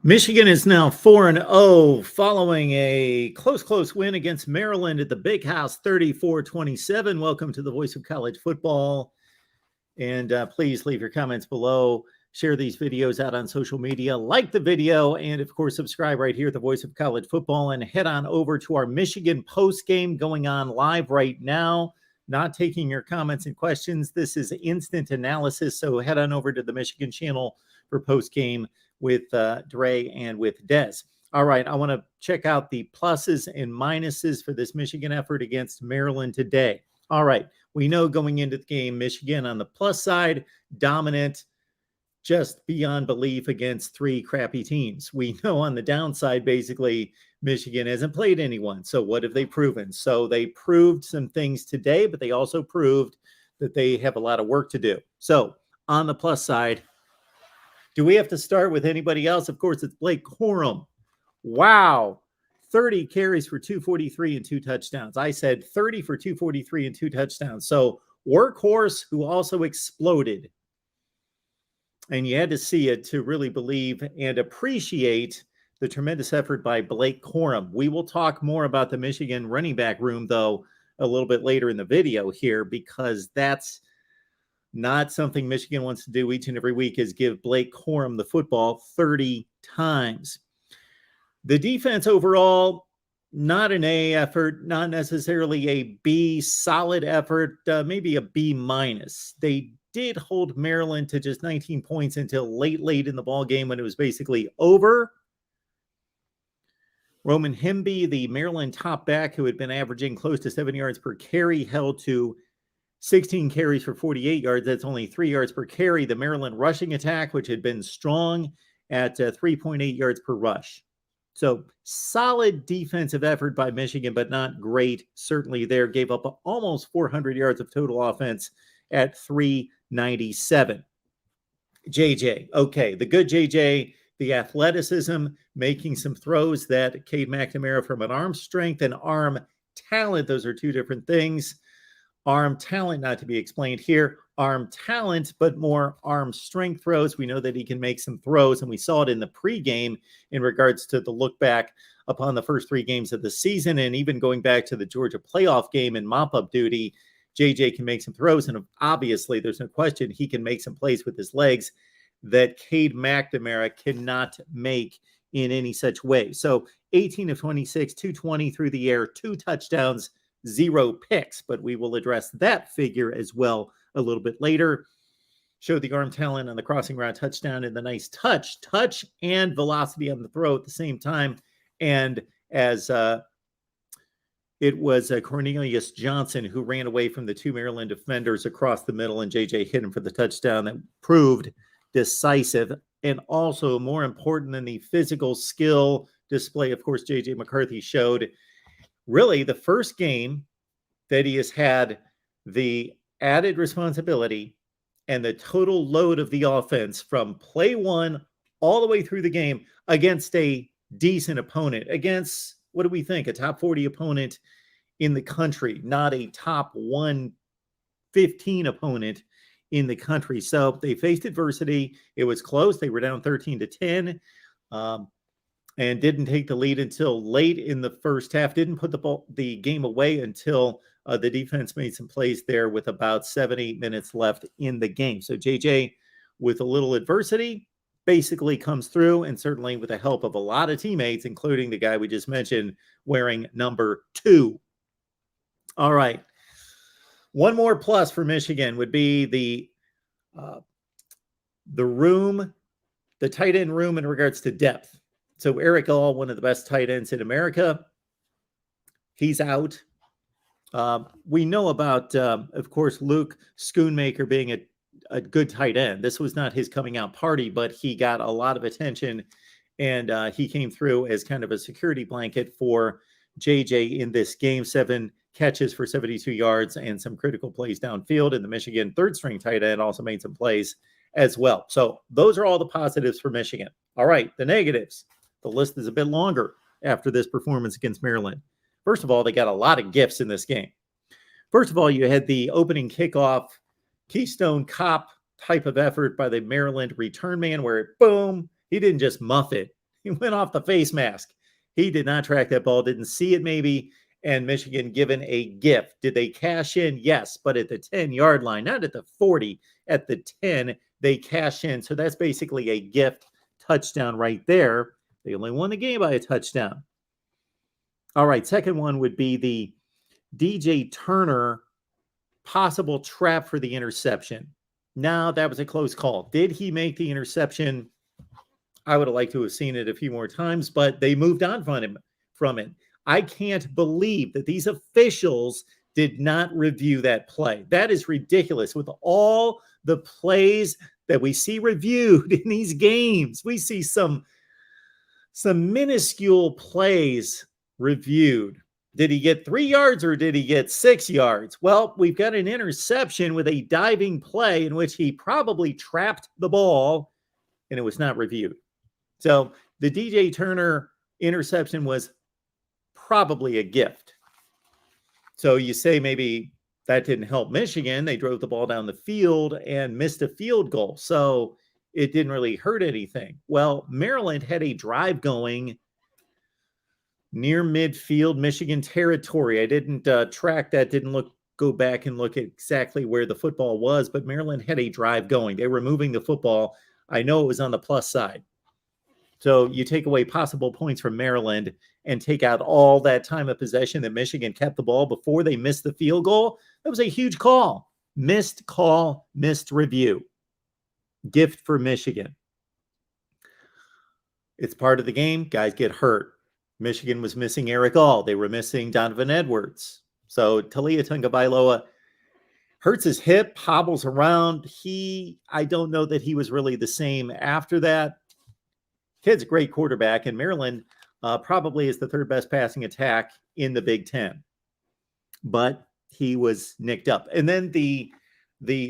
Michigan is now 4-0 following a close win against Maryland at the Big House, 34-27. Welcome to the Voice of College Football. And please leave your comments below. Share these videos out on social media. Like the video. And, of course, subscribe right here at the Voice of College Football. And head on over to our Michigan postgame going on live right now. Not taking your comments and questions. This is instant analysis. So head on over to the Michigan channel for postgame with Dre and with Des. All right, I want to check out the pluses and minuses for this Michigan effort against Maryland today. All right, we know going into the game, Michigan on the plus side, dominant, just beyond belief against three crappy teams. We know on the downside, basically, Michigan hasn't played anyone. So what have they proven? So they proved some things today, but they also proved that they have a lot of work to do. So on the plus side, do we have to start with anybody else? Of course, it's Blake Corum. Wow. 30 carries for 243 and 2 touchdowns. I said 30 for 243 and 2 touchdowns. So workhorse who also exploded. And you had to see it to really believe and appreciate the tremendous effort by Blake Corum. We will talk more about the Michigan running back room, though, a little bit later in the video here, because that's not something Michigan wants to do each and every week, is give Blake Corum the football 30 times. The defense overall, not an A effort, not necessarily a B solid effort, maybe a B minus. They did hold Maryland to just 19 points until late in the ball game when it was basically over. Roman Hemby, the Maryland top back who had been averaging close to 7 yards per carry, held to 16 carries for 48 yards. That's only 3 yards per carry. The Maryland rushing attack, which had been strong at 3.8 yards per rush. So solid defensive effort by Michigan, but not great. Certainly there, gave up almost 400 yards of total offense at 397. JJ, okay, the good JJ, the athleticism, making some throws that Cade McNamara from an arm strength and arm talent. Those are two different things. Arm talent, not to be explained here. Arm talent, but more arm strength throws. We know that he can make some throws, and we saw it in the pregame in regards to the look back upon the first 3 games of the season, and even going back to the Georgia playoff game in mop-up duty. JJ can make some throws, and obviously there's no question he can make some plays with his legs that Cade McNamara cannot make in any such way. So 18 of 26, 220 through the air, 2 touchdowns, 0 picks, but we will address that figure as well a little bit later. Showed the arm talent on the crossing route touchdown and the nice touch and velocity on the throw at the same time. And as it was Cornelius Johnson who ran away from the 2 Maryland defenders across the middle, and JJ hit him for the touchdown that proved decisive. And also more important than the physical skill display, of course, JJ McCarthy showed really the first game that he has had the added responsibility and the total load of the offense from play 1 all the way through the game against a decent opponent, against, what do we think, a top 40 opponent in the country, not a top 115 opponent in the country. So they faced adversity. It was close. They were down 13-10. And didn't take the lead until late in the first half. Didn't put the game away until the defense made some plays there with about 7-8 minutes left in the game. So JJ, with a little adversity, basically comes through, and certainly with the help of a lot of teammates, including the guy we just mentioned wearing number 2. All right. One more plus for Michigan would be the room, the tight end room in regards to depth. So Eric All, one of the best tight ends in America, he's out. We know about, of course, Luke Schoonmaker being a good tight end. This was not his coming out party, but he got a lot of attention, and he came through as kind of a security blanket for JJ in this game. 7 catches for 72 yards and some critical plays downfield. And the Michigan third-string tight end also made some plays as well. So those are all the positives for Michigan. All right, the negatives. The list is a bit longer after this performance against Maryland. First of all, they got a lot of gifts in this game. First of all, you had the opening kickoff Keystone Cop type of effort by the Maryland return man where, boom, he didn't just muff it. He went off the face mask. He did not track that ball, didn't see it maybe, and Michigan given a gift. Did they cash in? Yes, but at the 10-yard line, not at the 40, at the 10, they cash in. So that's basically a gift touchdown right there. They only won the game by a touchdown. All right, second one would be the DJ Turner possible trap for the interception. Now, that was a close call. Did he make the interception? I would have liked to have seen it a few more times, but they moved on from it. I can't believe that these officials did not review that play. That is ridiculous. With all the plays that we see reviewed in these games, we see some minuscule plays reviewed. Did he get 3 yards or did he get 6 yards? Well, we've got an interception with a diving play in which he probably trapped the ball, and it was not reviewed. So the DJ Turner interception was probably a gift. So you say maybe that didn't help Michigan. They drove the ball down the field and missed a field goal. So it didn't really hurt anything. Well, Maryland had a drive going near midfield, Michigan territory. I didn't track that, go back and look at exactly where the football was, but Maryland had a drive going. They were moving the football. I know it was on the plus side. So you take away possible points from Maryland and take out all that time of possession that Michigan kept the ball before they missed the field goal. That was a huge call. Missed call, missed review. Gift for Michigan. It's part of the game. Guys get hurt. Michigan was missing Eric All. They were missing Donovan Edwards. So Talia Tagovailoa hurts his hip, hobbles around. I don't know that he was really the same after that. Kid's a great quarterback, and Maryland probably is the third best passing attack in the Big Ten. But he was nicked up. And then the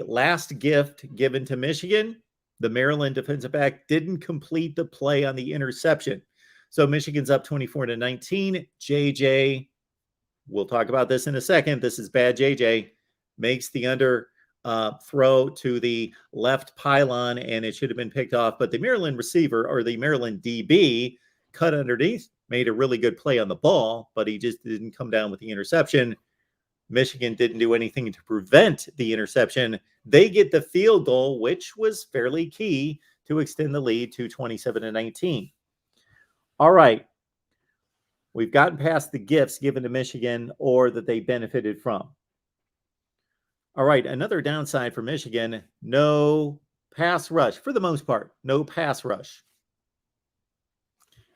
last gift given to Michigan, the Maryland defensive back didn't complete the play on the interception. So Michigan's up 24-19. JJ, we'll talk about this in a second. This is bad. JJ makes the under throw to the left pylon, and it should have been picked off. But the Maryland receiver, or the Maryland DB, cut underneath, made a really good play on the ball, but he just didn't come down with the interception. Michigan didn't do anything to prevent the interception. They get the field goal, which was fairly key to extend the lead to 27-19. All right. We've gotten past the gifts given to Michigan or that they benefited from. All right, another downside for Michigan, no pass rush. For the most part, no pass rush.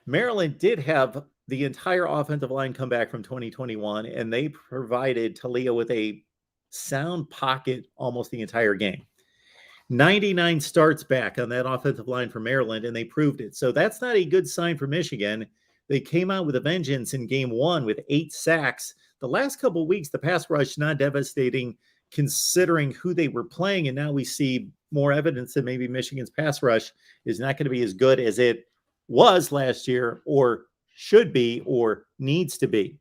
Maryland did have the entire offensive line come back from 2021, and they provided Talia with a sound pocket almost the entire game. 99 starts back on that offensive line for Maryland, and they proved it. So that's not a good sign for Michigan. They came out with a vengeance in game one with 8 sacks. The last couple of weeks, the pass rush not devastating considering who they were playing, and now we see more evidence that maybe Michigan's pass rush is not going to be as good as it was last year or should be or needs to be.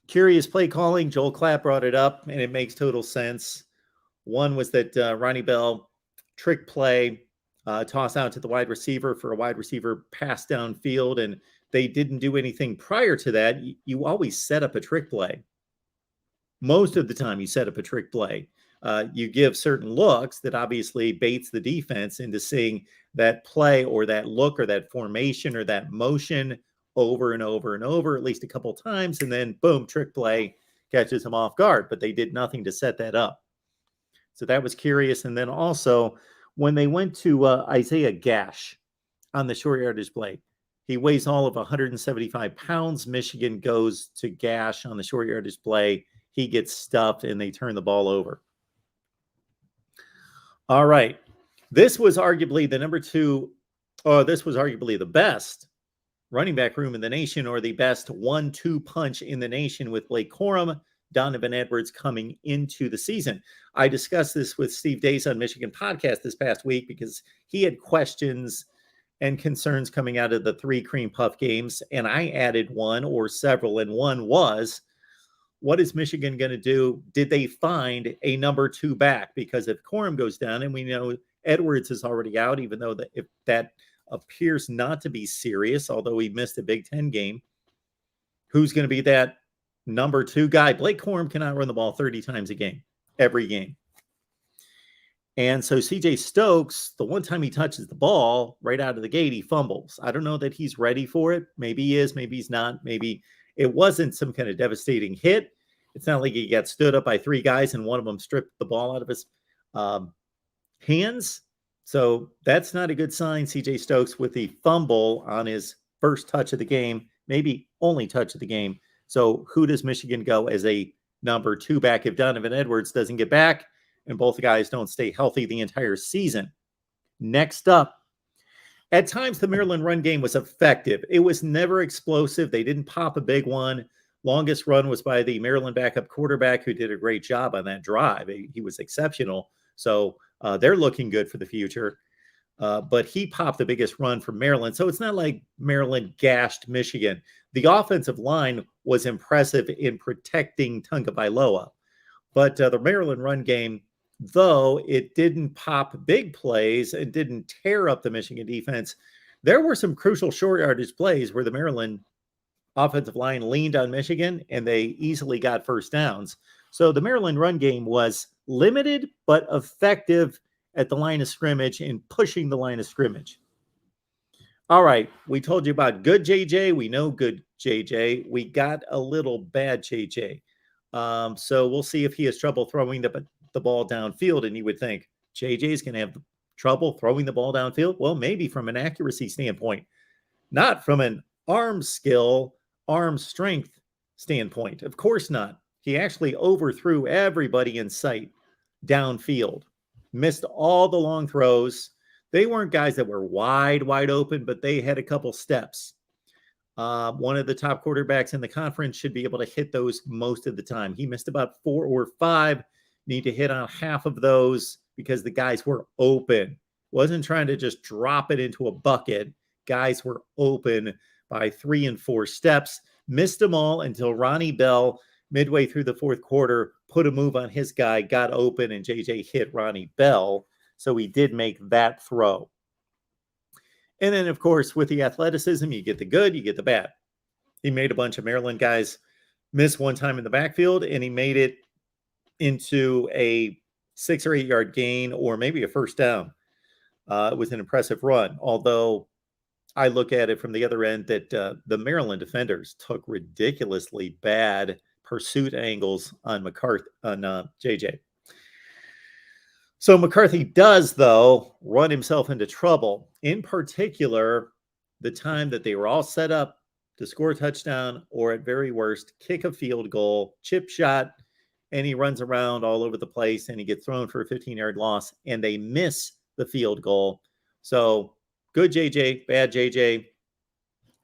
Curious play calling. Joel Klatt brought it up, and it makes total sense. One was that Ronnie Bell trick play, toss out to the wide receiver for a wide receiver pass downfield, and they didn't do anything prior to that. You always set up a trick play. Most of the time you set up a trick play. You give certain looks that obviously baits the defense into seeing that play or that look or that formation or that motion over and over and over at least a couple times, and then boom, trick play catches them off guard. But they did nothing to set that up. So that was curious. And then also when they went to Isaiah Gash on the short yardage play, he weighs all of 175 pounds. Michigan goes to Gash on the short yardage play. He gets stuffed, and they turn the ball over. All right. This was arguably the the best running back room in the nation, or the best 1-2 punch in the nation, with Blake Corum, Donovan Edwards coming into the season. I discussed this with Steve Dace on Michigan Podcast this past week because he had questions and concerns coming out of the 3 cream puff games, and I added one or several, and one was, what is Michigan going to do? Did they find a number 2 back? Because if Corum goes down, and we know Edwards is already out, even though if that appears not to be serious, although he missed a Big Ten game. Who's going to be that number 2 guy? Blake Corum cannot run the ball 30 times a game, every game. And so CJ Stokes, the one time he touches the ball right out of the gate, he fumbles. I don't know that he's ready for it. Maybe he is, maybe he's not. Maybe it wasn't some kind of devastating hit. It's not like he got stood up by 3 guys and one of them stripped the ball out of his hands. So that's not a good sign. CJ Stokes with the fumble on his first touch of the game, maybe only touch of the game. So who does Michigan go as a number 2 back if Donovan Edwards doesn't get back and both guys don't stay healthy the entire season? Next up, at times the Maryland run game was effective. It was never explosive. They didn't pop a big one. Longest run was by the Maryland backup quarterback who did a great job on that drive. He was exceptional. So they're looking good for the future. But he popped the biggest run from Maryland. So it's not like Maryland gashed Michigan. The offensive line was impressive in protecting Tagovailoa. But the Maryland run game, though it didn't pop big plays and didn't tear up the Michigan defense, there were some crucial short yardage plays where the Maryland offensive line leaned on Michigan and they easily got first downs. So the Maryland run game was limited but effective at the line of scrimmage and pushing the line of scrimmage. All right, we told you about good JJ. We know good JJ. We got a little bad JJ. So we'll see if he has trouble throwing the ball downfield. And you would think JJ is going to have trouble throwing the ball downfield. Well, maybe from an accuracy standpoint, not from an arm skill, arm strength standpoint. Of course not. He actually overthrew everybody in sight downfield, missed all the long throws. They weren't guys that were wide open, but they had a couple steps. One of the top quarterbacks in the conference should be able to hit those most of the time. He missed about 4 or 5. Need to hit on half of those because the guys were open. Wasn't trying to just drop it into a bucket. Guys were open by 3 and 4 steps. Missed them all until Ronnie Bell, midway through the 4th quarter, put a move on his guy, got open, and JJ hit Ronnie Bell. So he did make that throw. And then, of course, with the athleticism, you get the good, you get the bad. He made a bunch of Maryland guys miss one time in the backfield, and he made it into a 6 or 8 yard gain or maybe a first down. It was an impressive run, although I look at it from the other end that the Maryland defenders took ridiculously bad pursuit angles on JJ. So McCarthy does, though, run himself into trouble. In particular, the time that they were all set up to score a touchdown or at very worst, kick a field goal, chip shot, and he runs around all over the place and he gets thrown for a 15-yard loss and they miss the field goal. So good JJ, bad JJ, a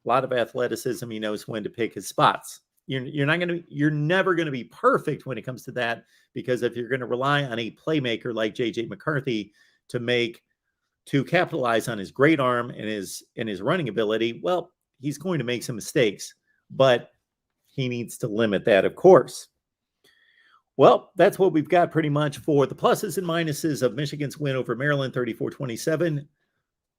lot of athleticism. He knows when to pick his spots. You're never going to be perfect when it comes to that, because if you're going to rely on a playmaker like JJ McCarthy to capitalize on his great arm and his running ability, well, he's going to make some mistakes, but he needs to limit that, of course. Well, that's what we've got pretty much for the pluses and minuses of Michigan's win over Maryland, 34-27.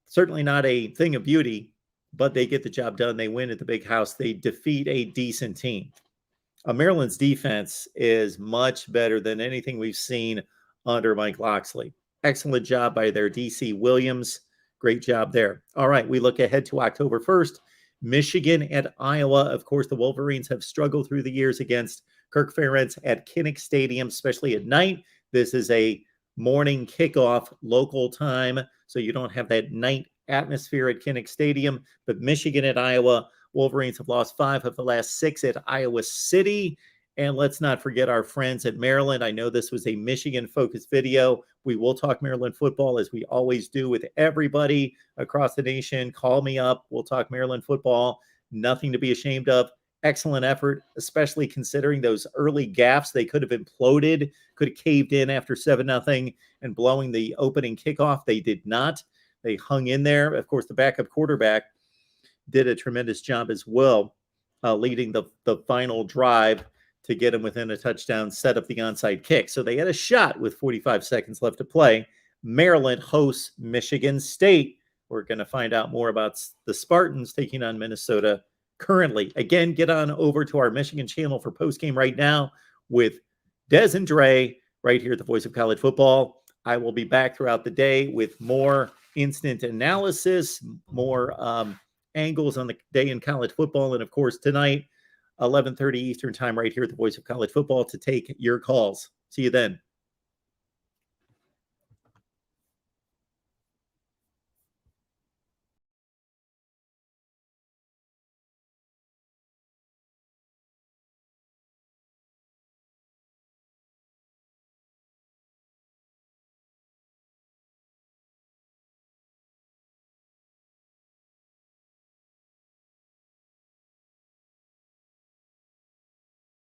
Certainly not a thing of beauty, but they get the job done. They win at the big house. They defeat a decent team. Maryland's defense is much better than anything we've seen under Mike Locksley. Excellent job by their DC Williams. Great job there. All right, we look ahead to October 1st. Michigan at Iowa. Of course, the Wolverines have struggled through the years against Kirk Ferentz at Kinnick Stadium, especially at night. This is a morning kickoff local time, so you don't have that night atmosphere at Kinnick Stadium. But Michigan at Iowa, Wolverines have lost 5 of the last 6 at Iowa City. And let's not forget our friends at Maryland. I know this was a Michigan-focused video. We will talk Maryland football as we always do with everybody across the nation. Call me up. We'll talk Maryland football. Nothing to be ashamed of. Excellent effort, especially considering those early gaffes. They could have imploded, could have caved in after 7-0 and blowing the opening kickoff. They did not. They hung in there. Of course, the backup quarterback did a tremendous job as well, leading the final drive to get him within a touchdown, set up the onside kick. So they had a shot with 45 seconds left to play. Maryland hosts Michigan State We're going to find out more about the Spartans taking on Minnesota currently. Again, get on over to our Michigan channel for postgame right now with Des and Dre right here at the Voice of College Football. I will be back throughout the day with more instant analysis, more angles on the day in college football, and of course tonight, 11:30 Eastern time right here at the Voice of College Football to take your calls. See you then.